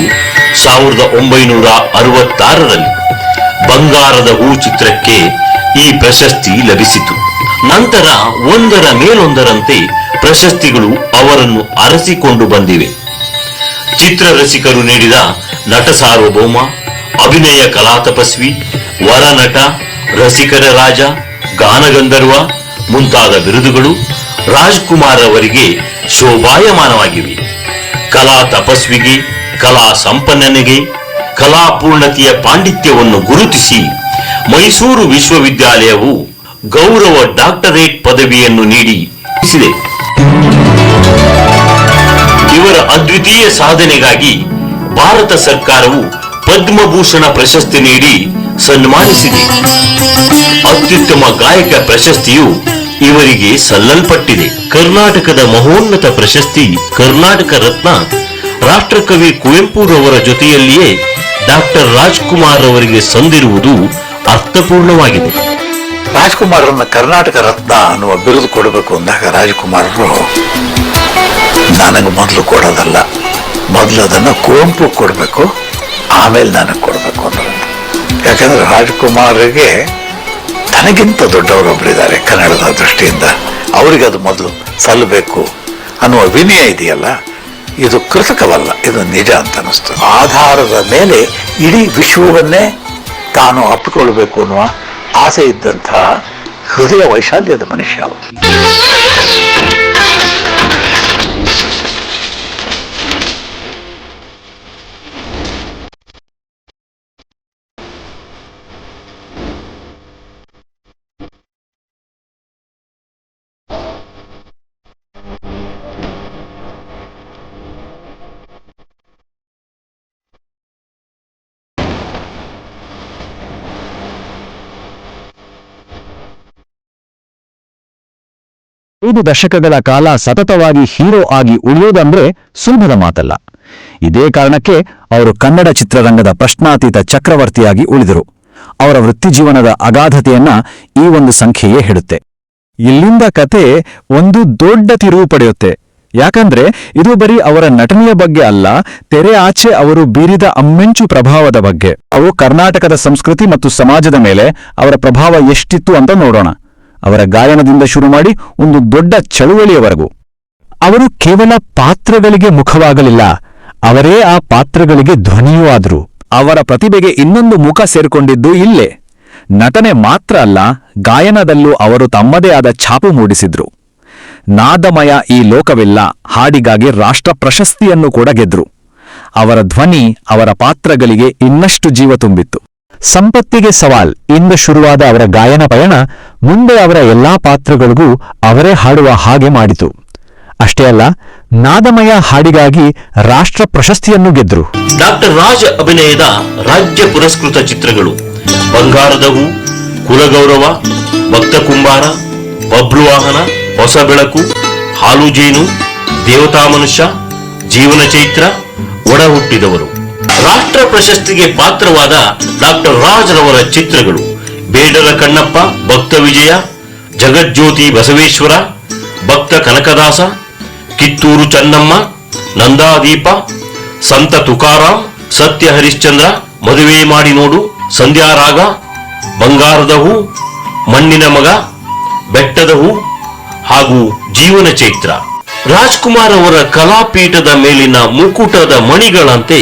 1966ರಲ್ಲಿ. ಬಂಗಾರದ ಹೂ ಚಿತ್ರಕ್ಕೆ ಈ ಪ್ರಶಸ್ತಿ ಲಭಿಸಿತು. ನಂತರ ಒಂದರ ಮೇಲೊಂದರಂತೆ ಪ್ರಶಸ್ತಿಗಳು ಅವರನ್ನು ಅರಸಿಕೊಂಡು ಬಂದಿವೆ. ಚಿತ್ರರಸಿಕರು ನೀಡಿದ ನಟ ಸಾರ್ವಭೌಮ, ಅಭಿನಯ ಕಲಾ ತಪಸ್ವಿ, ವರನಟ, ರಸಿಕರ ರಾಜ, ಗಾನಗಂಧರ್ವ ಮುಂತಾದ ಬಿರುದುಗಳು ರಾಜ್ಕುಮಾರ್ ಅವರಿಗೆ ಶೋಭಾಯಮಾನವಾಗಿವೆ. ಕಲಾ ತಪಸ್ವಿಗೆ, ಕಲಾ ಸಂಪನ್ನನಿಗೆ ಕಲಾಪೂರ್ಣತೆಯ ಪಾಂಡಿತ್ಯವನ್ನು ಗುರುತಿಸಿ ಮೈಸೂರು ವಿಶ್ವವಿದ್ಯಾಲಯವು ಗೌರವ ಡಾಕ್ಟರೇಟ್ ಪದವಿಯನ್ನು ನೀಡಿದೆ. ಇವರ ಅದ್ವಿತೀಯ ಸಾಧನೆಗಾಗಿ ಭಾರತ ಸರ್ಕಾರವು ಪದ್ಮಭೂಷಣ ಪ್ರಶಸ್ತಿ ನೀಡಿ ಸನ್ಮಾನಿಸಿದೆ. ಅತ್ಯುತ್ತಮ ಗಾಯಕ ಪ್ರಶಸ್ತಿಯು ಇವರಿಗೆ ಸಲ್ಲಲ್ಪಟ್ಟಿದೆ. ಕರ್ನಾಟಕದ ಮಹೋನ್ನತ ಪ್ರಶಸ್ತಿ ಕರ್ನಾಟಕ ರತ್ನ ರಾಷ್ಟ್ರಕವಿ ಕುವೆಂಪುರವರ ಜೊತೆಯಲ್ಲಿಯೇ ಡಾಕ್ಟರ್ ರಾಜ್ಕುಮಾರ್ ಅವರಿಗೆ ಸಂದಿರುವುದು ಅರ್ಥಪೂರ್ಣವಾಗಿದೆ. ರಾಜ್ಕುಮಾರ್ ಕರ್ನಾಟಕ ರತ್ನ ಅನ್ನುವ ಬಿರುದು ಕೊಡಬೇಕು ಅಂದಾಗ ರಾಜ್ಕುಮಾರರು ನನಗೆ ಮೊದಲು ಕೊಡೋದಲ್ಲ, ಮೊದಲು ಅದನ್ನು ಕುವೆಂಪು ಕೊಡಬೇಕು, ಆಮೇಲೆ ನನಗೆ ಕೊಡಬೇಕು ಅನ್ನೋದು. ಯಾಕಂದ್ರೆ ರಾಜ್ಕುಮಾರ್ಗೆ ತನಗಿಂತ ದೊಡ್ಡವರೊಬ್ಬರಿದ್ದಾರೆ ಕನ್ನಡದ ದೃಷ್ಟಿಯಿಂದ, ಅವರಿಗೆ ಅದು ಮೊದಲು ಸಲ್ಲಬೇಕು ಅನ್ನುವ ವಿನಯ ಇದೆಯಲ್ಲ, ಇದು ಕೃತಕವಲ್ಲ, ಇದು ನಿಜ ಅಂತ ಅನಿಸ್ತು. ಆಧಾರದ ಮೇಲೆ ಇಡೀ ವಿಶ್ವವನ್ನೇ ತಾನು ಅಪ್ಪಿಕೊಳ್ಬೇಕು ಅನ್ನುವ ಆಸೆ ಇದ್ದಂತಹ ಹೃದಯ ವೈಶಾಲ್ಯದ ಮನುಷ್ಯ. ಐದು ದಶಕಗಳ ಕಾಲ ಸತತವಾಗಿ ಹೀರೋ ಆಗಿ ಉಳಿಯೋದಂದ್ರೆ ಸುಲಭದ ಮಾತಲ್ಲ. ಇದೇ ಕಾರಣಕ್ಕೆ ಅವರು ಕನ್ನಡ ಚಿತ್ರರಂಗದ ಪ್ರಶ್ನಾತೀತ ಚಕ್ರವರ್ತಿಯಾಗಿ ಉಳಿದರು. ಅವರ ವೃತ್ತಿಜೀವನದ ಅಗಾಧತೆಯನ್ನ ಈ ಒಂದು ಸಂಖ್ಯೆಯೇ ಹೇಳುತ್ತೆ. ಇಲ್ಲಿಂದ ಕತೆ ಒಂದು ದೊಡ್ಡ ತಿರುವು ಪಡೆಯುತ್ತೆ. ಯಾಕಂದ್ರೆ ಇದು ಬರೀ ಅವರ ನಟನೆಯ ಬಗ್ಗೆ ಅಲ್ಲ, ತೆರೆ ಆಚೆ ಅವರು ಬೀರಿದ ಅಮ್ಮೆಂಚು ಪ್ರಭಾವದ ಬಗ್ಗೆ. ಅವು ಕರ್ನಾಟಕದ ಸಂಸ್ಕೃತಿ ಮತ್ತು ಸಮಾಜದ ಮೇಲೆ ಅವರ ಪ್ರಭಾವ ಎಷ್ಟಿತ್ತು ಅಂತ ನೋಡೋಣ. ಅವರ ಗಾಯನದಿಂದ ಶುರು ಮಾಡಿ ಒಂದು ದೊಡ್ಡ ಚಳುವಳಿಯವರೆಗೂ. ಅವರು ಕೇವಲ ಪಾತ್ರಗಳಿಗೆ ಮುಖವಾಗಲಿಲ್ಲ, ಅವರೇ ಆ ಪಾತ್ರಗಳಿಗೆ ಧ್ವನಿಯೂ ಆದರು. ಅವರ ಪ್ರತಿಭೆಗೆ ಇನ್ನೊಂದು ಮುಖ ಸೇರಿಕೊಂಡಿದ್ದು ಇಲ್ಲೇ. ನಟನೆ ಮಾತ್ರ ಅಲ್ಲ, ಗಾಯನದಲ್ಲೂ ಅವರು ತಮ್ಮದೇ ಆದ ಛಾಪು ಮೂಡಿಸಿದ್ರು. ನಾದಮಯ ಈ ಲೋಕವಿಲ್ಲ ಹಾಡಿಗಾಗಿ ರಾಷ್ಟ್ರ ಪ್ರಶಸ್ತಿಯನ್ನು ಕೂಡ ಗೆದ್ರು. ಅವರ ಧ್ವನಿ ಅವರ ಪಾತ್ರಗಳಿಗೆ ಇನ್ನಷ್ಟು ಜೀವ ತುಂಬಿತ್ತು. ಸಂಪತ್ತಿಗೆ ಸವಾಲ್ ಇಂದ ಶುರುವಾದ ಅವರ ಗಾಯನ ಪಯಣ ಮುಂದೆ ಅವರ ಎಲ್ಲಾ ಪಾತ್ರಗಳಿಗೂ ಅವರೇ ಹಾಡುವ ಹಾಗೆ ಮಾಡಿತು. ಅಷ್ಟೇ ಅಲ್ಲ, ನಾದಮಯ ಹಾಡಿಗಾಗಿ ರಾಷ್ಟ್ರ ಪ್ರಶಸ್ತಿಯನ್ನು ಗೆದ್ರು. ಡಾಕ್ಟರ್ ರಾಜ್ ಅಭಿನಯದ ರಾಜ್ಯ ಪುರಸ್ಕೃತ ಚಿತ್ರಗಳು ಬಂಗಾರದ ಹೂ, ಕುಲಗೌರವ, ಭಕ್ತ ಕುಂಬಾರ, ಬಬ್ರುವಾಹನ, ಹೊಸ ಬೆಳಕು, ಹಾಲು ಜೇನು, ದೇವತಾ ಮನುಷ್ಯ, ಜೀವನ ಚೈತ್ರ, ಒಡ ಹುಟ್ಟಿದವರು. ರಾಷ್ಟ್ರ ಪ್ರಶಸ್ತಿಗೆ ಪಾತ್ರವಾದ ಡಾಕ್ಟರ್ ರಾಜ್ ರವರ ಚಿತ್ರಗಳು ಬೇಡರ ಕಣ್ಣಪ್ಪ, ಭಕ್ತ ವಿಜಯ, ಜಗಜ್ಯೋತಿ ಬಸವೇಶ್ವರ, ಭಕ್ತ ಕನಕದಾಸ, ಕಿತ್ತೂರು ಚೆನ್ನಮ್ಮ, ನಂದಾದೀಪ, ಸಂತ ತುಕಾರಾಮ್, ಸತ್ಯ ಹರಿಶ್ಚಂದ್ರ, ಮದುವೆ ಮಾಡಿ ನೋಡು, ಸಂಧ್ಯಾರಾಗ, ಬಂಗಾರದ ಹೂ, ಮಣ್ಣಿನ ಮಗ, ಬೆಟ್ಟದ ಹೂ ಹಾಗೂ ಜೀವನ ಚೈತ್ರ. ರಾಜ್ಕುಮಾರ್ ಅವರ ಕಲಾಪೀಠದ ಮೇಲಿನ ಮುಕುಟದ ಮಣಿಗಳಂತೆ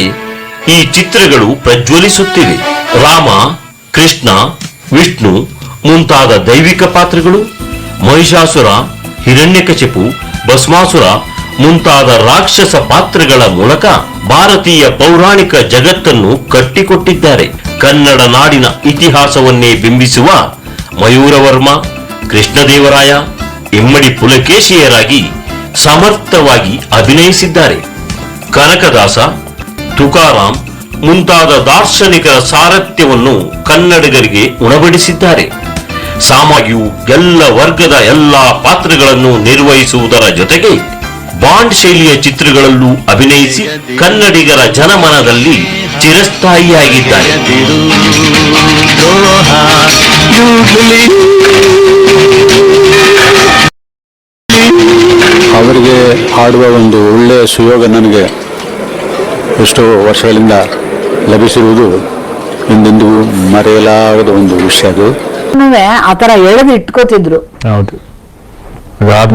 ಈ ಚಿತ್ರಗಳು ಪ್ರಜ್ವಲಿಸುತ್ತಿವೆ. ರಾಮ, ಕೃಷ್ಣ, ವಿಷ್ಣು ಮುಂತಾದ ದೈವಿಕ ಪಾತ್ರಗಳು, ಮಹಿಷಾಸುರ, ಹಿರಣ್ಯಕಶಿಪು, ಭಸ್ಮಾಸುರ ಮುಂತಾದ ರಾಕ್ಷಸ ಪಾತ್ರಗಳ ಮೂಲಕ ಭಾರತೀಯ ಪೌರಾಣಿಕ ಜಗತ್ತನ್ನು ಕಟ್ಟಿಕೊಟ್ಟಿದ್ದಾರೆ. ಕನ್ನಡ ನಾಡಿನ ಇತಿಹಾಸವನ್ನೇ ಬಿಂಬಿಸುವ ಮಯೂರವರ್ಮ, ಕೃಷ್ಣದೇವರಾಯ, ಇಮ್ಮಡಿ ಪುಲಕೇಶಿಯರಾಗಿ ಸಮರ್ಥವಾಗಿ ಅಭಿನಯಿಸಿದ್ದಾರೆ. ಕನಕದಾಸ, ತುಕಾರಾಮ್ ಮುಂತಾದ ದಾರ್ಶನಿಕರ ಸಾರಥ್ಯವನ್ನು ಕನ್ನಡಿಗರಿಗೆ ಉಣಬಡಿಸಿದ್ದಾರೆ. ಸಾಮಾಜಿಯು ಎಲ್ಲ ವರ್ಗದ ಎಲ್ಲಾ ಪಾತ್ರಗಳನ್ನು ನಿರ್ವಹಿಸುವುದರ ಜೊತೆಗೆ ಬಾಂಡ್ ಶೈಲಿಯ ಚಿತ್ರಗಳಲ್ಲೂ ಅಭಿನಯಿಸಿ ಕನ್ನಡಿಗರ ಜನಮನದಲ್ಲಿ ಚಿರಸ್ಥಾಯಿಯಾಗಿದ್ದಾರೆ. ಅವರಿಗೆ ಹಾಡುವ ಒಂದು ಒಳ್ಳೆಯ ಸುಯೋಗ ನನಗೆ ಎಷ್ಟೋ ವರ್ಷಗಳಿಂದ ಲಭಿಸಿರುವುದು ಹಿಂದೆಂದಿಗೂ ಮರೆಯಲಾಗದ ಒಂದು ವಿಷಯ. ಅದು ಆ ತರ ಎಳೆದು ಇಟ್ಕೋತಿದ್ರು. ಹೌದು.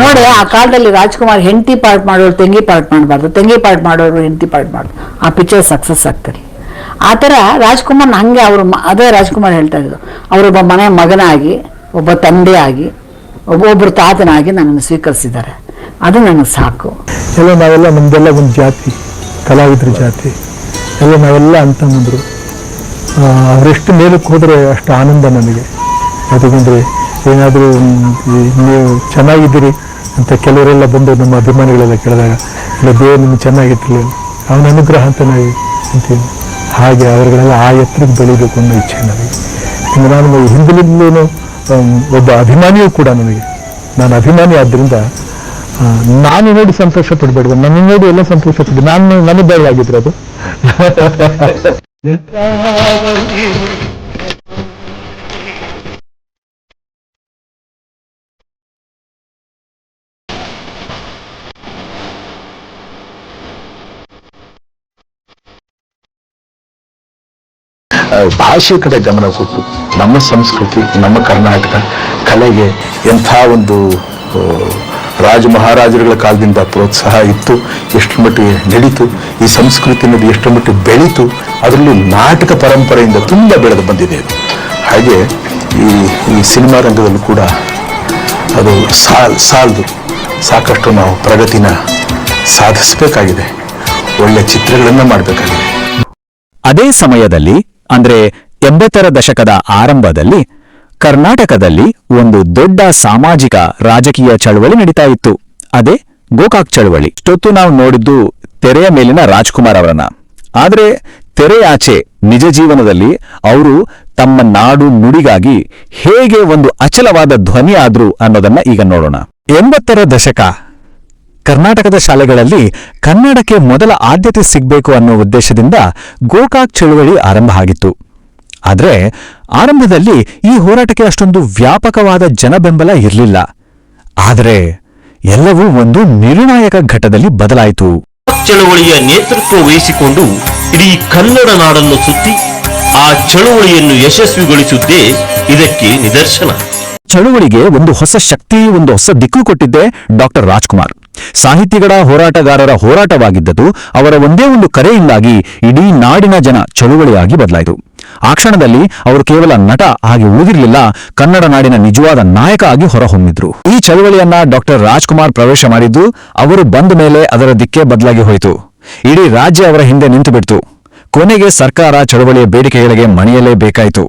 ನೋಡಿ, ಆ ಕಾಲದಲ್ಲಿ ರಾಜ್ಕುಮಾರ್ ಹೆಂಡತಿ ಪಾರ್ಟ್ ಮಾಡೋರು ತಂಗಿ ಪಾರ್ಟ್ ಮಾಡಬಾರ್ದು, ತಂಗಿ ಪಾರ್ಟ್ ಮಾಡೋರು ಹೆಂಡತಿ ಪಾರ್ಟ್ ಮಾಡಬಾರ್ದು, ಆ ಪಿಕ್ಚರ್ ಸಕ್ಸಸ್ ಆಗ್ತಾರೆ. ಆ ತರ ರಾಜ್ಕುಮಾರ್ ಹಂಗೆ ಅವರು ಅದೇ ರಾಜ್ಕುಮಾರ್ ಹೇಳ್ತಾ ಇದ್ರು, ಅವರೊಬ್ಬ ಮನೆ ಮಗನಾಗಿ, ಒಬ್ಬ ತಂದೆ ಆಗಿ, ಒಬ್ಬೊಬ್ರು ತಾತನಾಗಿ ನನ್ನನ್ನು ಸ್ವೀಕರಿಸಿದ್ದಾರೆ. ಅದು ನನಗೆ ಸಾಕು. ಎಲ್ಲ ನಾವೆಲ್ಲ ನಮ್ದೆಲ್ಲ ಒಂದು ಜಾತಿ, ಕಲಾವಿದ್ರ ಜಾತಿ ಎಲ್ಲ ನಾವೆಲ್ಲ ಅಂತಂದ್ರು. ಅವರೆಷ್ಟು ಮೇಲಕ್ಕೆ ಹೋದರೆ ಅಷ್ಟು ಆನಂದ ನನಗೆ. ಯಾಕಂದರೆ ಏನಾದರೂ ನೀವು ಚೆನ್ನಾಗಿದ್ದೀರಿ ಅಂತ ಕೆಲವರೆಲ್ಲ ಬಂದು ನಮ್ಮ ಅಭಿಮಾನಿಗಳೆಲ್ಲ ಕೇಳಿದಾಗ, ಇಲ್ಲ ದೇವರು ನಿಮ್ಗೆ ಚೆನ್ನಾಗಿಟ್ಟಿಲ್ಲ, ಅವನ ಅನುಗ್ರಹ ಅಂತ ನಾವು ಅಂತೀವಿ. ಹಾಗೆ ಅವರುಗಳೆಲ್ಲ ಆ ಎತ್ತರಕ್ಕೆ ಬೆಳೀಬೇಕು ಅನ್ನೋ ಇಚ್ಛೆ ನನಗೆ. ಇನ್ನು ನಾನು ಹಿಂದಿನಿಂದಲೂ ಒಬ್ಬ ಅಭಿಮಾನಿಯೂ ಕೂಡ ನನಗೆ. ನಾನು ಅಭಿಮಾನಿ ಆದ್ದರಿಂದ ನಾನು ನೋಡಿ ಸಂತೋಷ ಪಡಬೇಡ್ದು, ನನ್ನ ನೋಡಿ ಎಲ್ಲ ಸಂತೋಷ ಪಡ್ದು, ನಾನು ನನಗೆ ಬೇಡವಾಗಿದ್ರೆ ಅದು. ಭಾಷೆ ಕಡೆ ಗಮನ ಕೊಟ್ಟು ನಮ್ಮ ಸಂಸ್ಕೃತಿ, ನಮ್ಮ ಕರ್ನಾಟಕ ಕಲೆಗೆ ಎಂಥ ಒಂದು ರಾಜ ಮಹಾರಾಜರುಗಳ ಕಾಲದಿಂದ ಪ್ರೋತ್ಸಾಹ ಇತ್ತು, ಎಷ್ಟು ಮಟ್ಟಿಗೆ ನಡೀತು, ಈ ಸಂಸ್ಕೃತಿ ಅನ್ನೋದು ಎಷ್ಟು ಮಟ್ಟಿಗೆ ಬೆಳೀತು, ಅದರಲ್ಲೂ ನಾಟಕ ಪರಂಪರೆಯಿಂದ ತುಂಬ ಬೆಳೆದು ಬಂದಿದೆ ಅದು. ಹಾಗೆ ಈ ಸಿನಿಮಾ ರಂಗದಲ್ಲೂ ಕೂಡ ಅದು ಸಾಲದು, ಸಾಕಷ್ಟು ನಾವು ಪ್ರಗತಿನ ಸಾಧಿಸಬೇಕಾಗಿದೆ, ಒಳ್ಳೆ ಚಿತ್ರಗಳನ್ನು ಮಾಡಬೇಕಾಗಿದೆ. ಅದೇ ಸಮಯದಲ್ಲಿ ಅಂದ್ರೆ 80ರ ದಶಕದ ಆರಂಭದಲ್ಲಿ ಕರ್ನಾಟಕದಲ್ಲಿ ಒಂದು ದೊಡ್ಡ ಸಾಮಾಜಿಕ ರಾಜಕೀಯ ಚಳವಳಿ ನಡೀತಾ ಇತ್ತು. ಅದೇ ಗೋಕಾಕ್ ಚಳವಳಿ. ಇಷ್ಟೊತ್ತು ನಾವು ನೋಡಿದ್ದು ತೆರೆಯ ಮೇಲಿನ ರಾಜ್ಕುಮಾರ್ ಅವರನ್ನ. ಆದ್ರೆ ತೆರೆಯಾಚೆ ನಿಜ ಜೀವನದಲ್ಲಿ ಅವರು ತಮ್ಮ ನಾಡು ನುಡಿಗಾಗಿ ಹೇಗೆ ಒಂದು ಅಚಲವಾದ ಧ್ವನಿ ಆದ್ರು ಅನ್ನೋದನ್ನ ಈಗ ನೋಡೋಣ. 80ರ ದಶಕ ಕರ್ನಾಟಕದ ಶಾಲೆಗಳಲ್ಲಿ ಕನ್ನಡಕ್ಕೆ ಮೊದಲ ಆದ್ಯತೆ ಸಿಗಬೇಕು ಅನ್ನೋ ಉದ್ದೇಶದಿಂದ ಗೋಕಾಕ್ ಚಳುವಳಿ ಆರಂಭ ಆಗಿತ್ತು. ಆದರೆ ಆರಂಭದಲ್ಲಿ ಈ ಹೋರಾಟಕ್ಕೆ ಅಷ್ಟೊಂದು ವ್ಯಾಪಕವಾದ ಜನಬೆಂಬಲ ಇರಲಿಲ್ಲ. ಆದರೆ ಎಲ್ಲವೂ ಒಂದು ನಿರ್ಣಾಯಕ ಘಟ್ಟದಲ್ಲಿ ಬದಲಾಯಿತು. ಚಳವಳಿಯ ನೇತೃತ್ವ ವಹಿಸಿಕೊಂಡು ಇಡೀ ಕನ್ನಡ ನಾಡನ್ನು ಸುತ್ತಿ ಆ ಚಳವಳಿಯನ್ನು ಯಶಸ್ವಿಗೊಳಿಸುವುದೇ ಇದಕ್ಕೆ ನಿದರ್ಶನ. ಚಳುವಳಿಗೆ ಒಂದು ಹೊಸ ಶಕ್ತಿ, ಒಂದು ಹೊಸ ದಿಕ್ಕು ಕೊಟ್ಟಿದ್ದೆ ಡಾಕ್ಟರ್ ರಾಜ್ಕುಮಾರ್. ಸಾಹಿತಿಗಳ ಹೋರಾಟಗಾರರ ಹೋರಾಟವಾಗಿದ್ದದು ಅವರ ಒಂದೇ ಒಂದು ಕರೆಯಿಂದಾಗಿ ಇಡೀ ನಾಡಿನ ಜನ ಚಳುವಳಿಯಾಗಿ ಬದಲಾಯಿತು. ಆ ಕ್ಷಣದಲ್ಲಿ ಅವರು ಕೇವಲ ನಟ ಆಗಿ ಉಳಿದಿರಲಿಲ್ಲ, ಕನ್ನಡ ನಾಡಿನ ನಿಜವಾದ ನಾಯಕ ಆಗಿ ಹೊರಹೊಮ್ಮಿದ್ರು. ಈ ಚಳುವಳಿಯನ್ನ ಡಾಕ್ಟರ್ ರಾಜ್ಕುಮಾರ್ ಪ್ರವೇಶ ಮಾಡಿದ್ದು, ಅವರು ಬಂದ ಮೇಲೆ ಅದರ ದಿಕ್ಕೇ ಬದಲಾಗಿ ಹೋಯಿತು. ಇಡೀ ರಾಜ್ಯ ಅವರ ಹಿಂದೆ ನಿಂತು ಬಿಡ್ತು. ಕೊನೆಗೆ ಸರ್ಕಾರ ಚಳುವಳಿಯ ಬೇಡಿಕೆಗಳಿಗೆ ಮಣಿಯಲೇಬೇಕಾಯಿತು.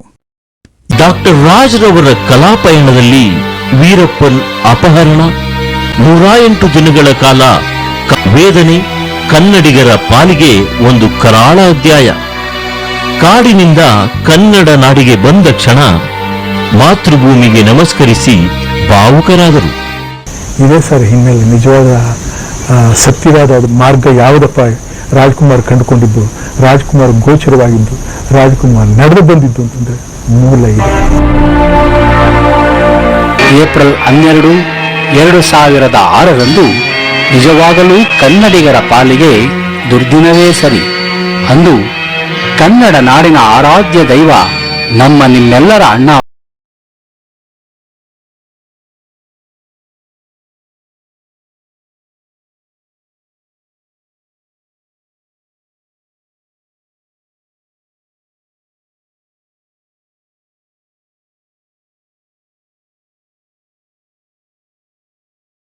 ಡಾಕ್ಟರ್ ರಾಜ್ ರವರ ಕಲಾಪಯಣದಲ್ಲಿ ವೀರಪ್ಪನ್ ಅಪಹರಣ, 108 ದಿನಗಳ ಕಾಲ ವೇದನೆ ಕನ್ನಡಿಗರ ಪಾಲಿಗೆ ಒಂದು ಕರಾಳ ಅಧ್ಯಾಯ. ಕಾಡಿನಿಂದ ಕನ್ನಡ ನಾಡಿಗೆ ಬಂದ ಕ್ಷಣ ಮಾತೃಭೂಮಿಗೆ ನಮಸ್ಕರಿಸಿ ಭಾವುಕರಾದರು. ಇದೇ ಸರ್ ಹಿನ್ನೆಲೆ, ನಿಜವಾದ ಸತ್ಯವಾದ ಮಾರ್ಗ ಯಾವುದಪ್ಪ ರಾಜ್ಕುಮಾರ್ ಕಂಡುಕೊಂಡಿದ್ದು. ರಾಜ್ಕುಮಾರ್ ಗೋಚರವಾಗಿದ್ದು, ರಾಜ್ಕುಮಾರ್ ನಡೆದು ಬಂದಿದ್ದು ಅಂತಂದ್ರೆ ಮೂಲ ಇದೆ. ಏಪ್ರಿಲ್ 12, 2006 ನಿಜವಾಗಲೂ ಕನ್ನಡಿಗರ ಪಾಲಿಗೆ ದುರ್ದಿನವೇ ಸರಿ. ಅಂದು ಕನ್ನಡ ನಾಡಿನ ಆರಾಧ್ಯ ದೈವ ನಮ್ಮ ನಿಮ್ಮೆಲ್ಲರ ಅಣ್ಣ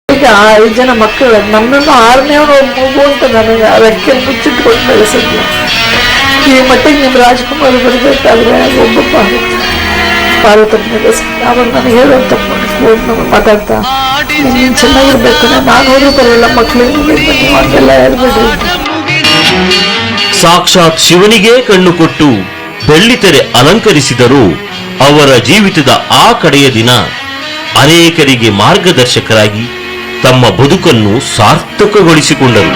ಈಗ 5 ಜನ ಮಕ್ಕಳು, ನನ್ನನ್ನು 6ನೇವನು ಮಗು ಅಂತ ನನಗೆ ರೆಕ್ಕೆ ಮುಚ್ಚಿಟ್ಕೊಂಡು ಬೆಳೆಸಿದ್ಲು. ಈ ಮಟ್ಟಿಗೆ ನಿಮ್ಮ ರಾಜ್ಕುಮಾರ್ ಬರಬೇಕಾದ್ರೆ ಒಬ್ಬ ಪಾರ್ವತಮ್ಮನಿಗೆ ಅವಾಗ ನನಗೆ ಹೇಳುವಂತ ಮಾತಾಡ್ತಾ, ನೀನು ಚೆನ್ನಾಗಿರ್ಬೇಕು, ನಾನು ಹೋದ್ರೂ ಬರಲ್ಲ, ಮಕ್ಕಳಿಗೆ ಹಂಗೆಲ್ಲ ಹೇಳ್ಬಿಡ್ರಿ. ಸಾಕ್ಷಾತ್ ಶಿವನಿಗೆ ಕಣ್ಣು ಕೊಟ್ಟು ಬೆಳ್ಳಿತೆರೆ ಅಲಂಕರಿಸಿದರೂ ಅವರ ಜೀವಿತದ ಆ ಕಡೆಯ ದಿನ ಅನೇಕರಿಗೆ ಮಾರ್ಗದರ್ಶಕರಾಗಿ ತಮ್ಮ ಬದುಕನ್ನು ಸಾರ್ಥಕಗೊಳಿಸಿಕೊಂಡರು.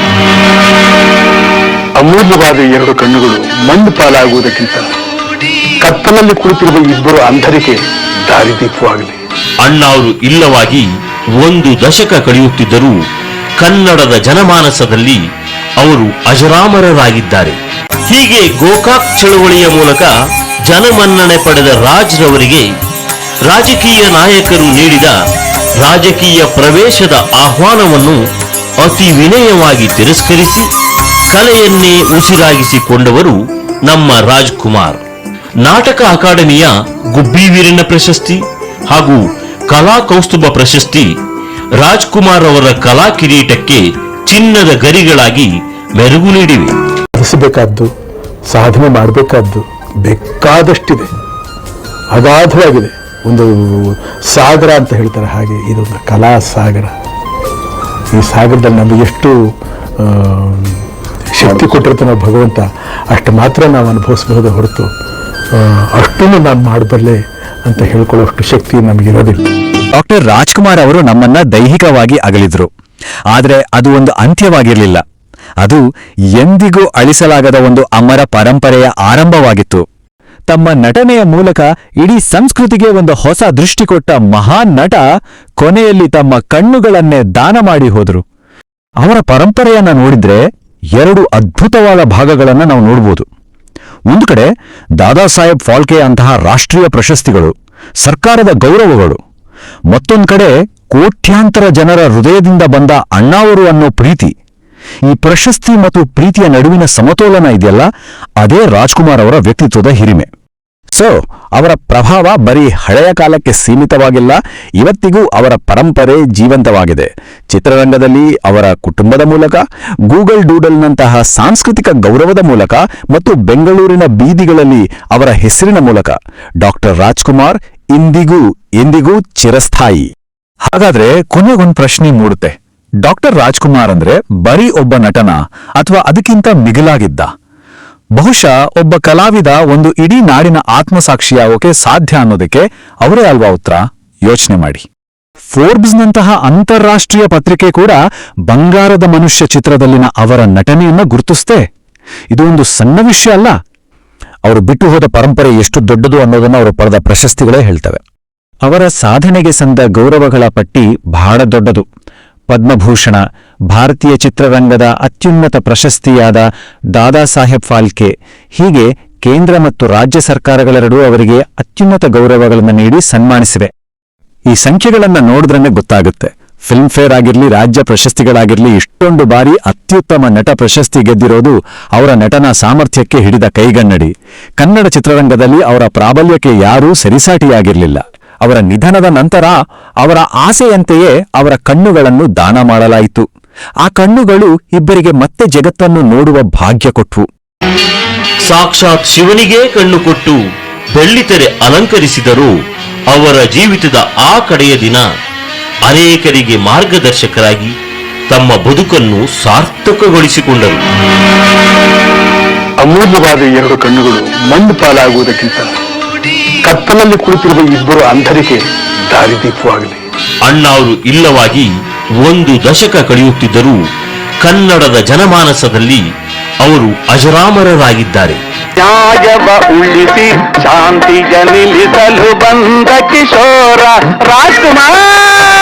ಅಮೂಲ್ಯವಾದ 2 ಕಣ್ಣುಗಳು ಮಣ್ಣು ಪಾಲಾಗುವುದಕ್ಕಿಂತ ಕತ್ತಲಲ್ಲಿ ಕುಳಿತಿರುವ ಇಬ್ಬರು ಅಂಧರಿಗೆ ದಾರಿದೀಪವಾಗಲಿ. ಅಣ್ಣಾವರು ಇಲ್ಲವಾಗಿ 1 ದಶಕ ಕಳೆಯುತ್ತಿದ್ದರೂ ಕನ್ನಡದ ಜನಮಾನಸದಲ್ಲಿ ಅವರು ಅಜರಾಮರರಾಗಿದ್ದಾರೆ. ಹೀಗೆ ಗೋಕಾಕ್ ಚಳವಳಿಯ ಮೂಲಕ ಜನಮನ್ನಣೆ ಪಡೆದ ರಾಜ್ರವರಿಗೆ ರಾಜಕೀಯ ನಾಯಕರು ನೀಡಿದ ರಾಜಕೀಯ ಪ್ರವೇಶದ ಆಹ್ವಾನವನ್ನು ಅತಿ ವಿನಯವಾಗಿ ತಿರಸ್ಕರಿಸಿ ಕಲೆಯನ್ನೇ ಉಸಿರಾಗಿಸಿಕೊಂಡವರು ನಮ್ಮ ರಾಜ್ಕುಮಾರ್. ನಾಟಕ ಅಕಾಡೆಮಿಯ ಗುಬ್ಬಿ ವೀರಣ್ಣ ಪ್ರಶಸ್ತಿ ಹಾಗೂ ಕಲಾ ಕೌಸ್ತುಭ ಪ್ರಶಸ್ತಿ ರಾಜ್ಕುಮಾರ್ ಅವರ ಕಲಾ ಕಿರೀಟಕ್ಕೆ ಚಿನ್ನದ ಗರಿಗಳಾಗಿ ಮೆರುಗು ನೀಡಿವೆ. ಸಾಧಿಸಬೇಕಾದ್ದು, ಸಾಧನೆ ಮಾಡಬೇಕಾದ್ದು ಬೇಕಾದಷ್ಟಿದೆ, ಅಗಾಧವಾಗಿದೆ. ಒಂದು ಸಾಗರ ಅಂತ ಹೇಳ್ತಾರೆ, ಹಾಗೆ ಇದೊಂದು ಕಲಾ ಸಾಗರ. ಈ ಸಾಗರದಲ್ಲಿ ನಮಗೆ ಎಷ್ಟು ಶಕ್ತಿ ಕೊಟ್ಟಿರ್ತಾನೋ ಭಗವಂತ, ಅಷ್ಟು ಮಾತ್ರ ನಾವು ಅನುಭವಿಸಬಹುದೇ ಹೊರತು ಅಷ್ಟನ್ನು ನಾನು ಮಾಡಬಲ್ಲೆ ಅಂತ ಹೇಳ್ಕೊಳ್ಳೋಷ್ಟು ಶಕ್ತಿ ನಮಗಿರೋದಿಲ್ಲ. ಡಾಕ್ಟರ್ ರಾಜ್ಕುಮಾರ್ ಅವರು ನಮ್ಮನ್ನ ದೈಹಿಕವಾಗಿ ಅಗಲಿದ್ರು. ಆದರೆ ಅದು ಒಂದು ಅಂತ್ಯವಾಗಿರಲಿಲ್ಲ. ಅದು ಎಂದಿಗೂ ಅಳಿಸಲಾಗದ ಒಂದು ಅಮರ ಪರಂಪರೆಯ ಆರಂಭವಾಗಿತ್ತು. ತಮ್ಮ ನಟನೆಯ ಮೂಲಕ ಇಡೀ ಸಂಸ್ಕೃತಿಗೆ ಒಂದು ಹೊಸ ದೃಷ್ಟಿ ಕೊಟ್ಟ ಮಹಾನ್ ನಟ ಕೊನೆಯಲ್ಲಿ ತಮ್ಮ ಕಣ್ಣುಗಳನ್ನೇ ದಾನ ಮಾಡಿ ಹೋದರು. ಅವರ ಪರಂಪರೆಯನ್ನ ನೋಡಿದ್ರೆ 2 ಅದ್ಭುತವಾದ ಭಾಗಗಳನ್ನ ನಾವು ನೋಡ್ಬೋದು. ಒಂದು ಕಡೆ ದಾದಾ ಸಾಹೇಬ್ ಫಾಲ್ಕೆ ಅಂತಹ ರಾಷ್ಟ್ರೀಯ ಪ್ರಶಸ್ತಿಗಳು, ಸರ್ಕಾರದ ಗೌರವಗಳು. ಮತ್ತೊಂದು ಕಡೆ ಕೋಟ್ಯಾಂತರ ಜನರ ಹೃದಯದಿಂದ ಬಂದ ಅಣ್ಣಾವರು ಅನ್ನೋ ಪ್ರೀತಿ. ಈ ಪ್ರಶಸ್ತಿ ಮತ್ತು ಪ್ರೀತಿಯ ನಡುವಿನ ಸಮತೋಲನ ಇದೆಯಲ್ಲ, ಅದೇ ರಾಜ್ಕುಮಾರ್ ಅವರ ವ್ಯಕ್ತಿತ್ವದ ಹಿರಿಮೆ. ಸೊ ಅವರ ಪ್ರಭಾವ ಬರೀ ಹಳೆಯ ಕಾಲಕ್ಕೆ ಸೀಮಿತವಾಗಿಲ್ಲ, ಇವತ್ತಿಗೂ ಅವರ ಪರಂಪರೆ ಜೀವಂತವಾಗಿದೆ. ಚಿತ್ರರಂಗದಲ್ಲಿ ಅವರ ಕುಟುಂಬದ ಮೂಲಕ, ಗೂಗಲ್ ಡೂಡಲ್ನಂತಹ ಸಾಂಸ್ಕೃತಿಕ ಗೌರವದ ಮೂಲಕ ಮತ್ತು ಬೆಂಗಳೂರಿನ ಬೀದಿಗಳಲ್ಲಿ ಅವರ ಹೆಸರಿನ ಮೂಲಕ ಡಾಕ್ಟರ್ ರಾಜ್ಕುಮಾರ್ ಎಂದಿಗೂ ಚಿರಸ್ಥಾಯಿ. ಹಾಗಾದ್ರೆ ಕೊನೆಗೊಂದು ಪ್ರಶ್ನೆ ಮೂಡುತ್ತೆ, ಡಾಕ್ಟರ್ ರಾಜ್ಕುಮಾರ್ ಅಂದ್ರೆ ಬರೀ ಒಬ್ಬ ನಟನ ಅಥವಾ ಅದಕ್ಕಿಂತ ಮಿಗಿಲಾಗಿದ್ದ? ಬಹುಶಃ ಒಬ್ಬ ಕಲಾವಿದ ಒಂದು ಇಡೀ ನಾಡಿನ ಆತ್ಮಸಾಕ್ಷಿಯಾಗೋಕೆ ಸಾಧ್ಯ ಅನ್ನೋದಕ್ಕೆ ಅವರೇ ಅಲ್ವಾ ಉತ್ತರ? ಯೋಚನೆ ಮಾಡಿ. ಫೋರ್ಬ್ಸ್ನಂತಹ ಅಂತಾರಾಷ್ಟ್ರೀಯ ಪತ್ರಿಕೆ ಕೂಡ ಬಂಗಾರದ ಮನುಷ್ಯ ಚಿತ್ರದಲ್ಲಿನ ಅವರ ನಟನೆಯನ್ನ ಗುರುತಿಸ್ತೆ. ಇದು ಒಂದು ಸಣ್ಣ ವಿಷಯ ಅಲ್ಲ. ಅವರು ಬಿಟ್ಟು ಹೋದ ಪರಂಪರೆ ಎಷ್ಟು ದೊಡ್ಡದು ಅನ್ನೋದನ್ನು ಅವರು ಪಡೆದ ಪ್ರಶಸ್ತಿಗಳೇ ಹೇಳ್ತವೆ. ಅವರ ಸಾಧನೆಗೆ ಸಂದ ಗೌರವಗಳ ಪಟ್ಟಿ ಬಹಳ ದೊಡ್ಡದು. ಪದ್ಮಭೂಷಣ, ಭಾರತೀಯ ಚಿತ್ರರಂಗದ ಅತ್ಯುನ್ನತ ಪ್ರಶಸ್ತಿಯಾದ ದಾದಾ ಸಾಹೇಬ್ ಫಾಲ್ಕೆ, ಹೀಗೆ ಕೇಂದ್ರ ಮತ್ತು ರಾಜ್ಯ ಸರ್ಕಾರಗಳೆರಡೂ ಅವರಿಗೆ ಅತ್ಯುನ್ನತ ಗೌರವಗಳನ್ನು ನೀಡಿ ಸನ್ಮಾನಿಸಿವೆ. ಈ ಸಂಖ್ಯೆಗಳನ್ನ ನೋಡಿದ್ರೇ ಗೊತ್ತಾಗುತ್ತೆ. ಫಿಲ್ಮ್ ಫೇರ್ ಆಗಿರ್ಲಿ, ರಾಜ್ಯ ಪ್ರಶಸ್ತಿಗಳಾಗಿರ್ಲಿ, ಇಷ್ಟೊಂದು ಬಾರಿ ಅತ್ಯುತ್ತಮ ನಟ ಪ್ರಶಸ್ತಿ ಗೆದ್ದಿರೋದು ಅವರ ನಟನಾ ಸಾಮರ್ಥ್ಯಕ್ಕೆ ಹಿಡಿದ ಕೈಗನ್ನಡಿ. ಕನ್ನಡ ಚಿತ್ರರಂಗದಲ್ಲಿ ಅವರ ಪ್ರಾಬಲ್ಯಕ್ಕೆ ಯಾರೂ ಸರಿಸಾಟಿಯಾಗಿರಲಿಲ್ಲ. ಅವರ ನಿಧನದ ನಂತರ ಅವರ ಆಸೆಯಂತೆಯೇ ಅವರ ಕಣ್ಣುಗಳನ್ನು ದಾನ ಮಾಡಲಾಯಿತು. ಆ ಕಣ್ಣುಗಳು ಇಬ್ಬರಿಗೆ ಮತ್ತೆ ಜಗತ್ತನ್ನು ನೋಡುವ ಭಾಗ್ಯ ಕೊಟ್ವು. ಸಾಕ್ಷಾತ್ ಶಿವನಿಗೆ ಕಣ್ಣು ಕೊಟ್ಟು ಬೆಳ್ಳಿತೆರೆ ಅಲಂಕರಿಸಿದರೂ ಅವರ ಜೀವಿತದ ಆ ಕಡೆಯ ದಿನ ಅನೇಕರಿಗೆ ಮಾರ್ಗದರ್ಶಕರಾಗಿ ತಮ್ಮ ಬದುಕನ್ನು ಸಾರ್ಥಕಗೊಳಿಸಿಕೊಂಡರು. ಅಮೂಲ್ಯವಾದ 2 ಕಣ್ಣುಗಳು ಮಣ್ಣು ಪಾಲಾಗುವುದಕ್ಕಿಂತ ಕತ್ತಲಲ್ಲಿ ಕುಳಿತಿರುವ ಇಬ್ಬರು ಅಂಧರಿಗೆ ದಾರಿದೀಪವಾಗಲಿ. ಅಣ್ಣಾವರು ಇಲ್ಲವಾಗಿ 1 ದಶಕ ಕಳೆಯುತ್ತಿದ್ದರೂ ಕನ್ನಡದ ಜನಮಾನಸದಲ್ಲಿ ಅವರು ಅಜರಾಮರರಾಗಿದ್ದಾರೆ. ನ್ಯಾಯವ ಉಳಿಸಿ ಶಾಂತಿಯ ನಿಲ್ಲಿಸಲು ಬಂದ ಕಿಶೋರ ರಾಜ್ಕುಮಾರ್.